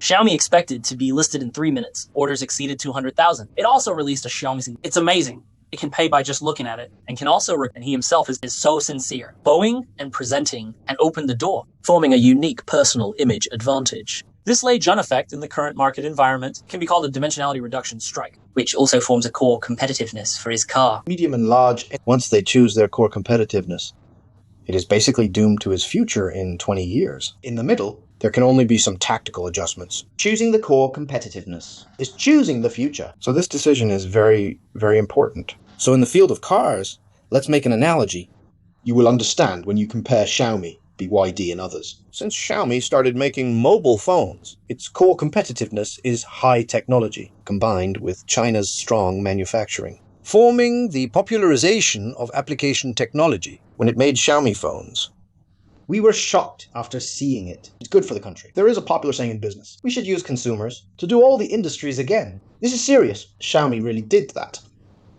Xiaomi expected to be listed in 3 minutes. Orders exceeded 200,000. It also released a Xiaomi. It's amazing. It can pay by just looking at it, and can also, and he himself is so sincere. Bowing and presenting and opened the door, forming a unique personal image advantage. This Lei-Jun effect in the current market environment can be called a dimensionality reduction strike, which also forms a core competitiveness for his car. Medium and large, once they choose their core competitiveness, it is basically doomed to his future in 20 years. In the middle, there can only be some tactical adjustments. Choosing the core competitiveness is choosing the future. So this decision is very, very important. So in the field of cars, let's make an analogy. You will understand when you compare Xiaomi, BYD and others. Since Xiaomi started making mobile phones, its core competitiveness is high technology, combined with China's strong manufacturing, forming the popularization of application technology when it made Xiaomi phones. We were shocked after seeing it. It's good for the country. There is a popular saying in business: we should use consumers to do all the industries again. This is serious. Xiaomi really did that.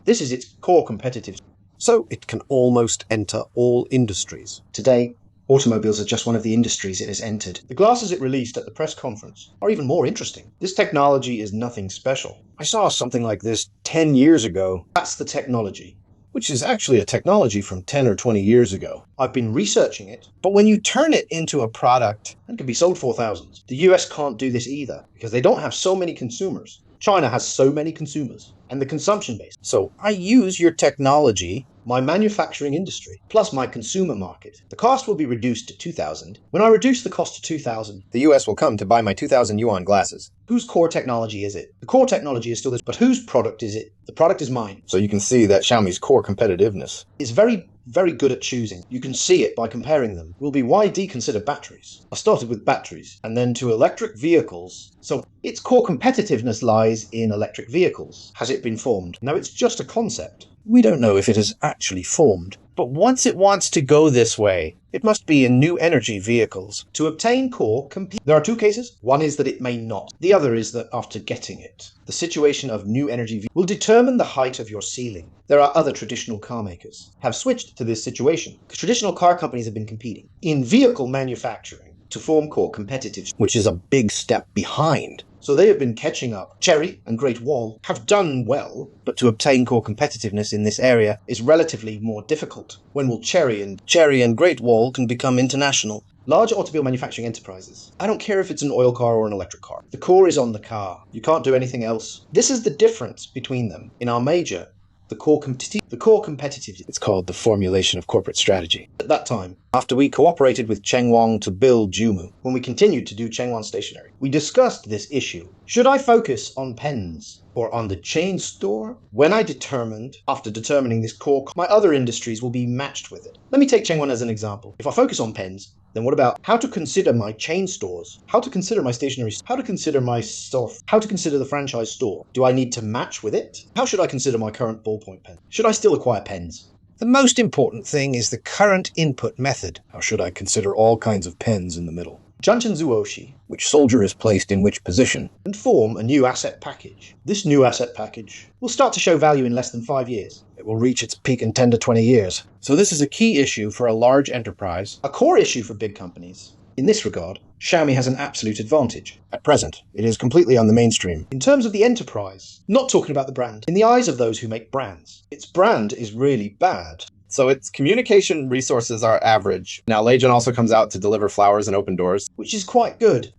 This is its core competitiveness. So it can almost enter all industries. Today, automobiles are just one of the industries it has entered. The glasses it released at the press conference are even more interesting. This technology is nothing special. I saw something like this 10 years ago. That's the technology. Which is actually a technology from 10 or 20 years ago. I've been researching it. But when you turn it into a product, it can be sold for thousands. The US can't do this either, because they don't have so many consumers. China has so many consumers, and the consumption base. So I use your technology, my manufacturing industry, plus my consumer market. The cost will be reduced to 2,000. When I reduce the cost to 2,000, the US will come to buy my 2,000 yuan glasses. Whose core technology is it? The core technology is still this, but whose product is it? The product is mine. So you can see that Xiaomi's core competitiveness is very good at choosing. You can see it by comparing them. Will be YD consider batteries. I started with batteries and then to electric vehicles. So its core competitiveness lies in electric vehicles. Has it been formed? No, it's just a concept. We don't know if it is actually formed. But once it wants to go this way, it must be in new energy vehicles. To obtain core there are two cases. One is that it may not. The other is that after getting it, the situation of new energy will determine the height of your ceiling. There are other traditional car makers have switched to this situation, because traditional car companies have been competing in vehicle manufacturing to form core competitiveness, which is a big step behind. So they have been catching up. Chery and Great Wall have done well, but to obtain core competitiveness in this area is relatively more difficult. When will Chery and Great Wall can become international? Large automobile manufacturing enterprises. I don't care if it's an oil car or an electric car. The core is on the car. You can't do anything else. This is the difference between them. In our major, the core competitiveness. It's called the formulation of corporate strategy. At that time, after we cooperated with Chengwang to build Jumu, when we continued to do Chengwang Stationery, we discussed this issue. Should I focus on pens or on the chain store? When I determined, after determining this core, my other industries will be matched with it. Let me take Chengwang as an example. If I focus on pens, then what about how to consider my chain stores? How to consider my stationery? How to consider my stuff? How to consider the franchise store? Do I need to match with it? How should I consider my current ballpoint pen? Should I still acquire pens? The most important thing is the current input method. How should I consider all kinds of pens in the middle? Janchen Zuoshi, which soldier is placed in which position, and form a new asset package. This new asset package will start to show value in less than 5 years. It will reach its peak in 10 to 20 years. So this is a key issue for a large enterprise, a core issue for big companies. In this regard, Xiaomi has an absolute advantage. At present, it is completely on the mainstream. In terms of the enterprise, not talking about the brand, in the eyes of those who make brands, its brand is really bad. So its communication resources are average. Now Lei-Jun also comes out to deliver flowers and open doors. Which is quite good,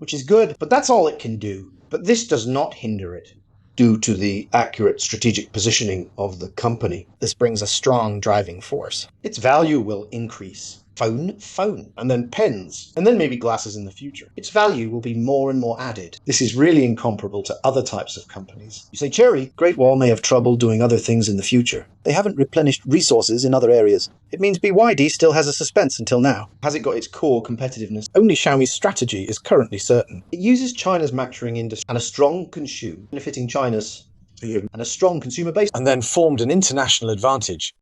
but that's all it can do. But this does not hinder it. Due to the accurate strategic positioning of the company, this brings a strong driving force. Its value will increase. Phone, and then pens, and then maybe glasses in the future. Its value will be more and more added. This is really incomparable to other types of companies. You say, Chery, Great Wall may have trouble doing other things in the future. They haven't replenished resources in other areas. It means BYD still has a suspense until now. Has it got its core competitiveness? Only Xiaomi's strategy is currently certain. It uses China's manufacturing industry and a strong consumer, benefiting China's and a strong consumer base, and then formed an international advantage.